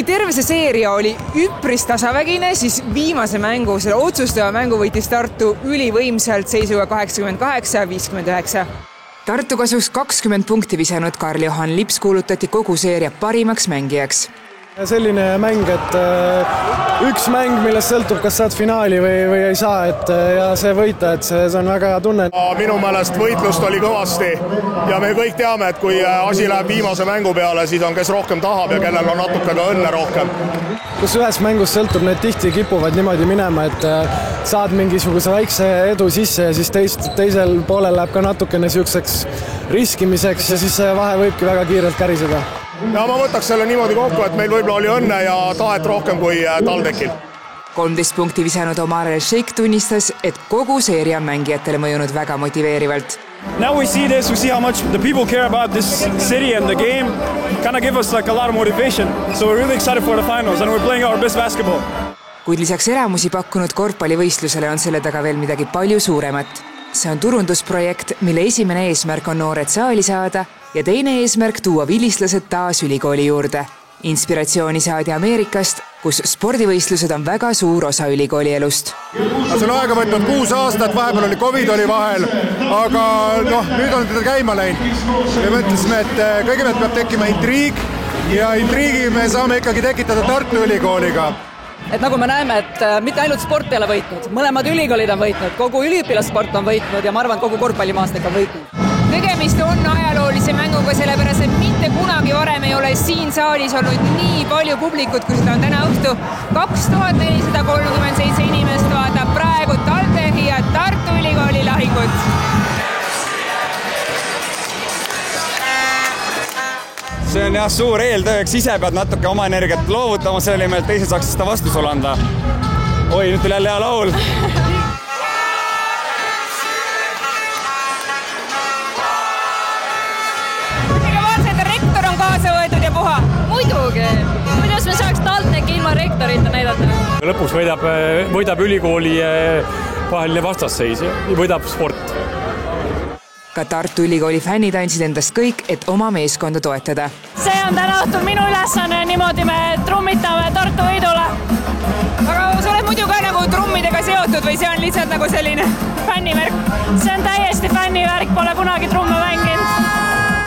terve see seeria oli üpris tasavägine, siis viimase mängu, selle otsustava mängu võitis Tartu ülivõimsalt seisuga 88-59. Tartu kasuks 20 punkti visanud Karl-Johan Lips kuulutati kogu seeria parimaks mängijaks. Selline mäng, et üks mäng, millest sõltub, kas saad finaali või ei saa, ja see võita, et see on väga hea tunne. Minu meelest võitlust oli kõvasti ja me kõik teame, et kui asi läheb viimase mängu peale, siis on kes rohkem tahab ja kellel on natuke ka õnne rohkem. Kus ühes mängus sõltub, need tihti kipuvad niimoodi minema, et saad mingisuguse väikse edu sisse ja siis teisel poolel läheb ka natukene siukseks riskimiseks ja siis see vahe võibki väga kiirelt käriseda. Ja ma võtaks selle niimoodi kokku, et meil võib-olla oli õnne ja tahet rohkem kui TalTechil. 13 punkti visanud Omar El-Sheikh tunnistas, et kogu seeria mängijatele mõjunud väga motiveerivalt. Now we see this, we see how much the people care about this city and the game. Kind of give us like a lot of motivation. So we're really excited for the finals and we're playing our best basketball. Kuid lisaks elamusi pakkunud korvpallivõistlusele on selle taga veel midagi palju suuremat. See on turundusprojekt, mille esimene eesmärk on noored saali saada ja teine eesmärk tuua vilistlased taas ülikooli juurde. Inspiratsiooni saadi Ameerikast, kus spordivõistlused on väga suur osa ülikooli elust. See on aega võtnud 6 aastat, vahepeal oli COVID oli vahel, aga nüüd on teda käima läinud. Me mõtlesime, et kõigepealt peab tekkima intriig ja intriigi me saame ikkagi tekitada Tartu Ülikooliga. Et nagu me näeme, et mitte ainult sport ei ole võitnud, mõlemad ülikoolid on võitnud, kogu üliõpilassport on võitnud ja ma arvan, kogu korvpallimaastik on võitnud. Tegemist on ajaloolise mänguga, sellepärast et mitte kunagi varem ei ole siin saalis olnud nii palju publikut, kui seda on täna õhtu. 2437 inimest vaatab praegu TalTechi ja Tartu Ülikooli lahingut. See on jah suur eeltööks, ise pead natuke oma energiat loovutama selle nimel, et teised saaks seda vastu sulle anda. Oi, nüüd tuli jälle hea laul. Rektor on kaasa võetud ja puha. Muidugi. Kuidas me saaks TalTechi ilma rektorita näidata? Lõpuks võidab ülikooli vaheline vastasseis ja võidab sport. Ka Tartu Ülikooli fännid andsid endast kõik, et oma meeskonda toetada. See on täna õhtul minu ülesanne, niimoodi me trummitame Tartu võidule. Aga sa oled muidu ka nagu trummidega seotud või see on lihtsalt nagu selline fännivärk? See on täiesti fännivärk, pole kunagi trumme mänginud.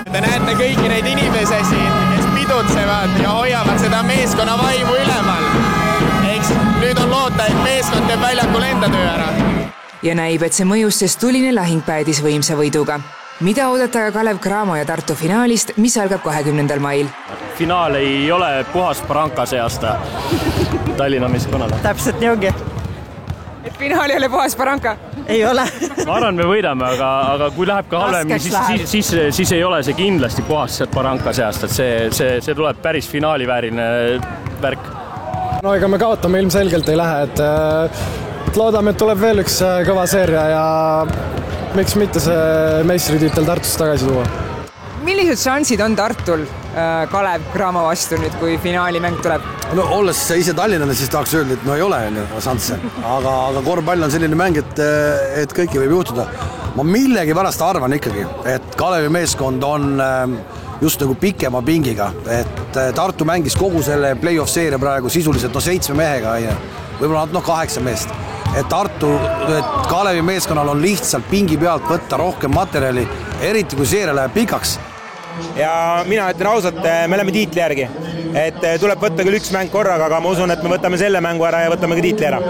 Te näete kõiki neid inimesi siin, kes pidutsevad ja hoiavad seda meeskonna vaimu ülemal. Eks nüüd on loota, et meeskond teeb väljakul enda töö ära. Ja näib, et see mõjus, sest tuline lahing päädis võimsa võiduga. Mida oodata ka Kalev Cramo ja Tartu finaalist, mis algab 20. mail? Finaal ei ole puhas paranka see aasta Tallinna meeskonnale. Täpselt nii ongi. Et finaal ei ole puhas paranka? Ei ole. Ma arvan, me võidame, aga kui läheb ka halvem, siis ei ole see kindlasti puhas paranka see aasta. See tuleb päris finaalivääriline värk. No ega me kaotame ilmselgelt ei lähe, et loodame, et tuleb veel üks kõva seeria ja miks mitte see meistritiitel Tartus tagasi tuua. Millised šansid on Tartul Kalev Cramo vastu nüüd, kui finaalimäng tuleb? No olles ise Tallinnale, siis tahaks öelda, et no ei ole šansse. Aga korvpall on selline mäng, et kõiki võib juhtuda. Ma millegi pärast arvan ikkagi, et Kalevi meeskond on just nagu pikema pingiga. Et Tartu mängis kogu selle play-off seeria praegu sisuliselt 7 mehega, võib-olla 8 meest. Et Kalevi meeskonnal on lihtsalt pingi pealt võtta rohkem materjali, eriti kui seeria läheb pikaks. Ja mina ütlen ausalt, me oleme tiitli järgi. Et tuleb võtta küll üks mäng korraga, aga ma usun, et me võtame selle mängu ära ja võtame ka tiitli ära.